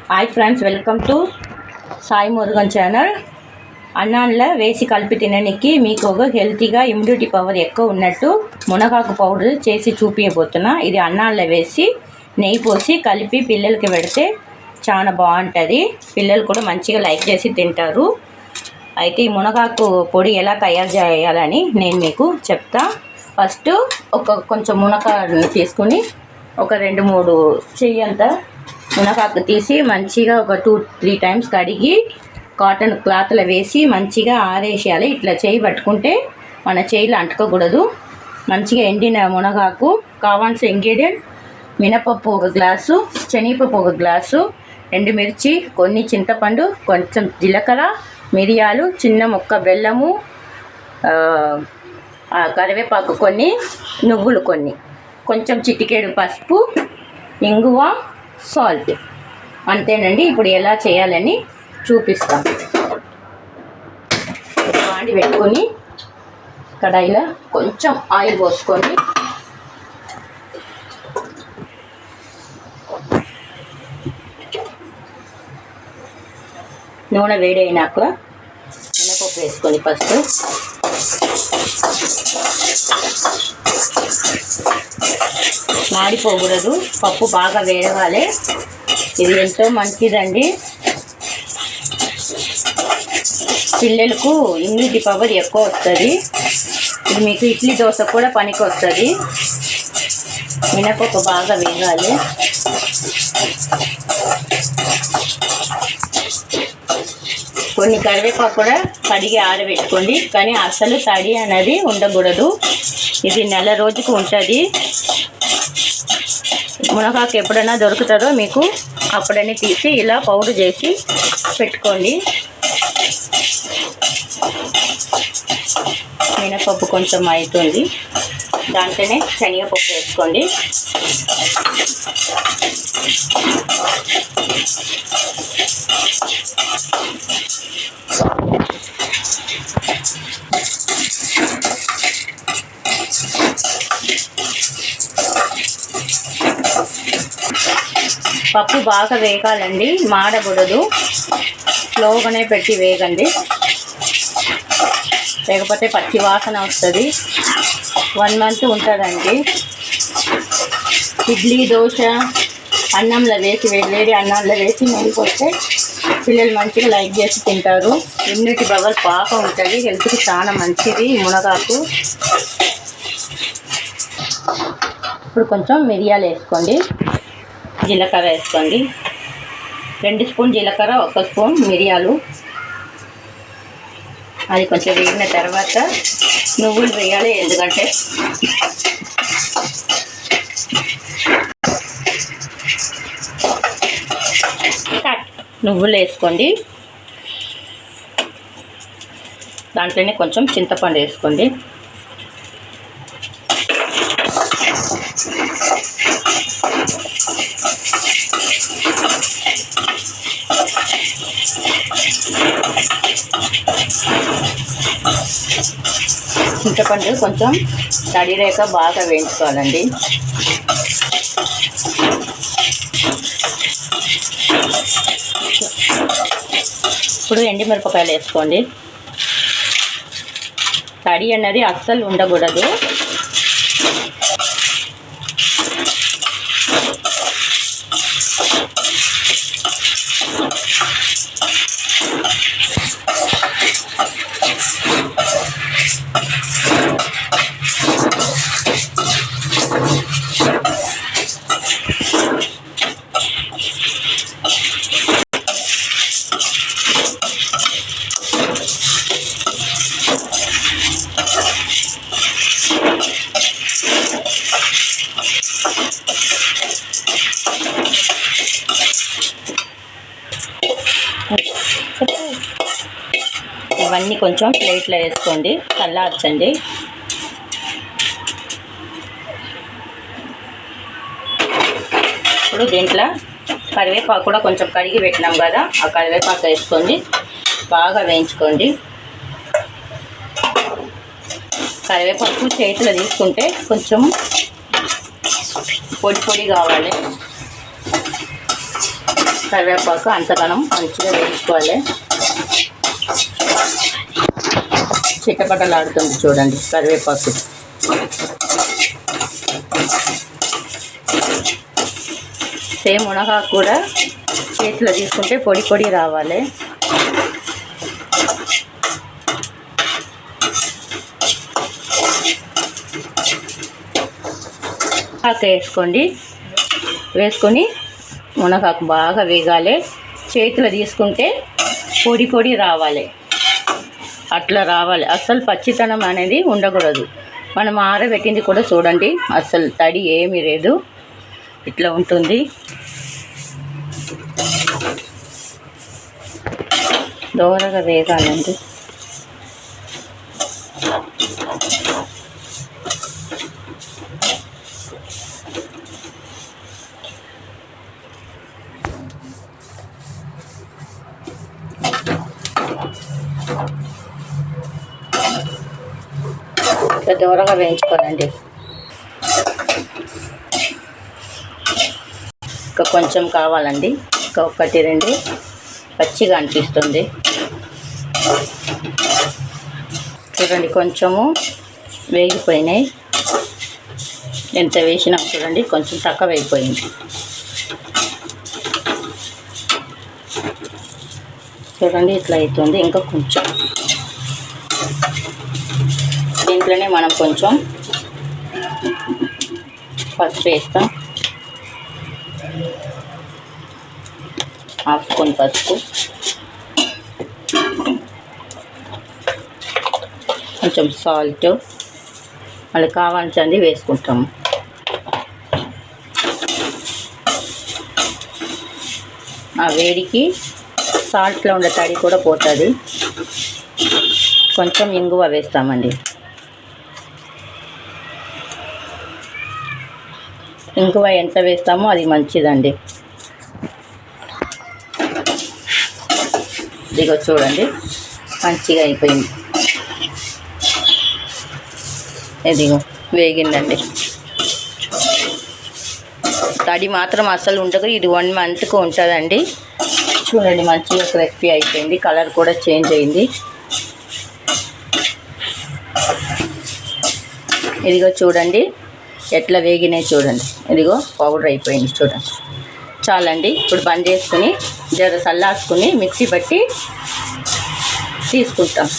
Hi friends, welcome to Sai Murugan channel. అన్నంలో వేసి కలిపి తినడానికి మీకు ఒక హెల్తీగా ఇమ్యూనిటీ పవర్ ఎక్కువ ఉన్నట్టు మునగాకు పౌడర్ చేసి చూపించబోతున్నా. ఇది అన్నంలో వేసి నెయ్యి పోసి కలిపి పిల్లలకి పెడితే చాలా బాగుంటుంది. పిల్లలు కూడా మంచిగా లైక్ చేసి తింటారు. అయితే ఈ మునగాకు పొడి ఎలా తయారు చేయాలని నేను మీకు చెప్తా. ఫస్ట్ కొంచెం మునగాకు తీసుకుని ఒక 2-3 చెయ్యంతా మునగాకు తీసి మంచిగా ఒక 2-3 టైమ్స్ కడిగి కాటన్ క్లాత్లో వేసి మంచిగా ఆరేసేయాలి. ఇట్లా చేయి పట్టుకుంటే మన చేయిలో అంటుకోకూడదు. మంచిగా ఎండిన మునగాకు, కావాల్సిన ఇంగ్రీడియంట్ మినపప్పు 1 గ్లాసు, శనగపప్పు 1 గ్లాసు, ఎండుమిర్చి, కొన్ని చింతపండు, కొంచెం జీలకర్ర, మిరియాలు, చిన్న ముక్క బెల్లము, కరివేపాకు కొన్ని, నువ్వులు కొన్ని, కొంచెం చిటికెడు పసుపు, ఇంగువ, సాల్ట్. అంతేనండి. ఇప్పుడు ఎలా చేయాలని చూపిస్తాం. వాడి పెట్టుకొని కడాయిలో కొంచెం ఆయిల్ పోసుకొని నూనె వేడైనాక మినపప్పు వేసుకొని ఫస్ట్ మాడిపోకూడదు. పప్పు బాగా వేడవాలి. ఇది ఎంతో మంచిదండి. పిల్లలకు ఇమ్యూనిటీ పవర్ ఎక్కువ వస్తుంది. ఇది మీకు ఇడ్లీ దోశ కూడా పనికి వస్తుంది. మినపప్పు బాగా వేగాలి. కొన్ని కరివేపాకు కూడా కడిగి ఆరబెట్టుకోండి, కానీ అసలు తడి అనేది ఉండకూడదు. ఇది నెల రోజుకు ఉంటుంది. మునగాకు ఎప్పుడైనా దొరుకుతుందో మీకు అప్పుడని తీసి ఇలా పౌడర్ చేసి పెట్టుకోండి. మినపప్పు కొంచెం అవుతుంది, దాంట్లోనే శనగపప్పు వేసుకోండి. పప్పు బాగా వేగాలండి, మాడకూడదు. స్లోగానే పెట్టి వేగండి, లేకపోతే పచ్చి వాసన వస్తుంది. 1 మంత్ ఉంటుందండి. ఇడ్లీ దోశ అన్నంలో వేసి వేడి అన్నంలో వేసి నెయ్యిపోతే పిల్లలు మంచిగా లైక్ చేసి తింటారు. ఇమ్యూనిటీ పవర్ బాగా ఉంటుంది. హెల్త్కి చాలా మంచిది మునగాకు. ఇప్పుడు కొంచెం మిరియాలు వేసుకోండి, జీలకర్ర వేసుకోండి. 2 స్పూన్ జీలకర్ర, 1 స్పూన్ మిరియాలు. అది కొంచెం వేగిన తర్వాత నువ్వులు వేయాలి, ఎందుకంటే నువ్వులు వేసుకోండి. దాంట్లోనే కొంచెం చింతపండు వేసుకోండి. చింతపండు కొంచెం తడి రేఖ బాగా వేయించుకోవాలండి. ఇప్పుడు ఎండుమిరపకాయలు వేసుకోండి. తడి అన్నది అస్సలు ఉండకూడదు. ఇవన్నీ కొంచెం ప్లేట్లో వేసుకోండి, చల్లార్చండి. ఇప్పుడు దీంట్లో కరివేపాకు కూడా కొంచెం కడిగి పెట్టినాం కదా, ఆ కరివేపాకు వేసుకోండి, బాగా వేయించుకోండి. కరివేపాకు చేతిలో తీసుకుంటే కొంచెం పొడి పొడి కావాలి. కరివేపాకు అంతగానం మంచిగా వేయించుకోవాలి. చిట్టపట్టలాడుతుంది చూడండి కరివేపాకు. సేమ్ మునగాకు కూడా చేతిలో తీసుకుంటే పొడి పొడి రావాలి. ఆకు వేసుకొని మునగాకు బాగా వేగాలి. చేతిలో తీసుకుంటే పొడి పొడి రావాలి. అట్లా రావాలి. అస్సలు పచ్చితనం అనేది ఉండకూడదు. మనం ఆరబెట్టింది కూడా చూడండి, అస్సలు తడి ఏమీ లేదు, ఇట్లా ఉంటుంది. దోరగా వేగాలండి. ఇట్లా దూరంగా వేయించుకోవాలండి. ఇంకా కొంచెం కావాలండి, ఇంకా 1-2 పచ్చిగా అనిపిస్తుంది. చూడండి కొంచెము వేగిపోయినాయి. ఎంత వేసినా చూడండి కొంచెం తక్కువ వేగిపోయింది. చూడండి ఇట్లా అవుతుంది. ఇంకా కొంచెం దీంట్లోనే మనం కొంచెం పసుపు వేస్తాం. 1/2 స్పూన్ పసుపు, కొంచెం సాల్ట్, మళ్ళీ కావాల్సింది వేసుకుంటాము. ఆ వేడికి సాల్ట్లో ఉండే తడి కూడా పోతుంది. కొంచెం ఇంగువ వేస్తామండి. ఇంగువ ఎంత వేస్తామో అది మంచిదండి. ఇదిగో చూడండి మంచిగా అయిపోయింది. ఇదిగో వేగిందండి. తడి మాత్రం అస్సలు ఉండదు. ఇది 1 మంత్కు ఉంటుందండి. చూడండి మంచిగా క్రిస్పీ అయిపోయింది. కలర్ కూడా చేంజ్ అయింది. ఇదిగో చూడండి ఎట్లా వేగినాయి చూడండి. ఇదిగో పౌడర్ అయిపోయింది చూడండి. చాలండి. ఇప్పుడు బంద్ చేసుకుని జర చల్లార్చుకుని మిక్సీ పట్టి తీసుకుంటాం.